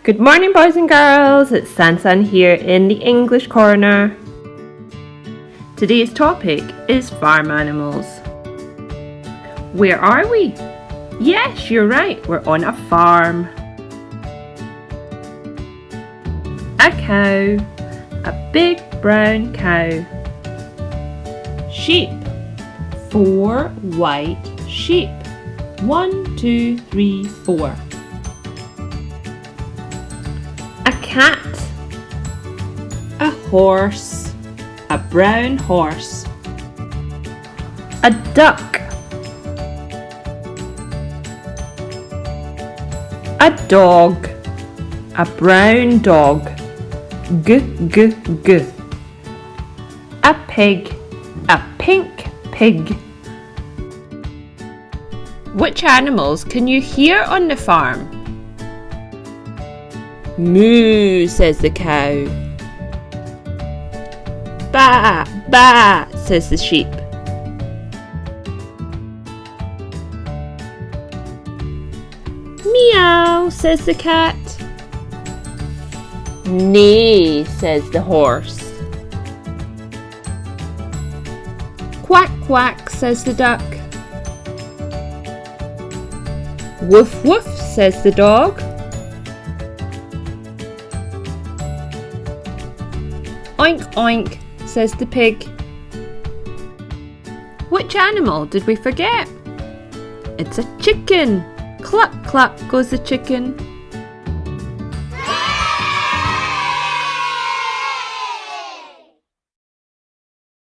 Good morning, boys and girls. It's Sansan here in the English corner. Today's topic is farm animals. Where are we? Yes, you're right. We're on a farm. A cow. A big brown cow. Sheep. 4 white sheep. 1, 2, 3, 4. A cat. A horse. A brown horse. A duck. A dog. A brown dog. G, g, g. A pig. A pink pig. Which animals can you hear on the farm? Moo, says the cow. Baa, baa, says the sheep. Meow, says the cat. Neigh, says the horse. Quack, quack, says the duck. Woof, woof, says the dog. Oink, oink, says the pig. Which animal did we forget? It's a chicken. Cluck, cluck goes the chicken.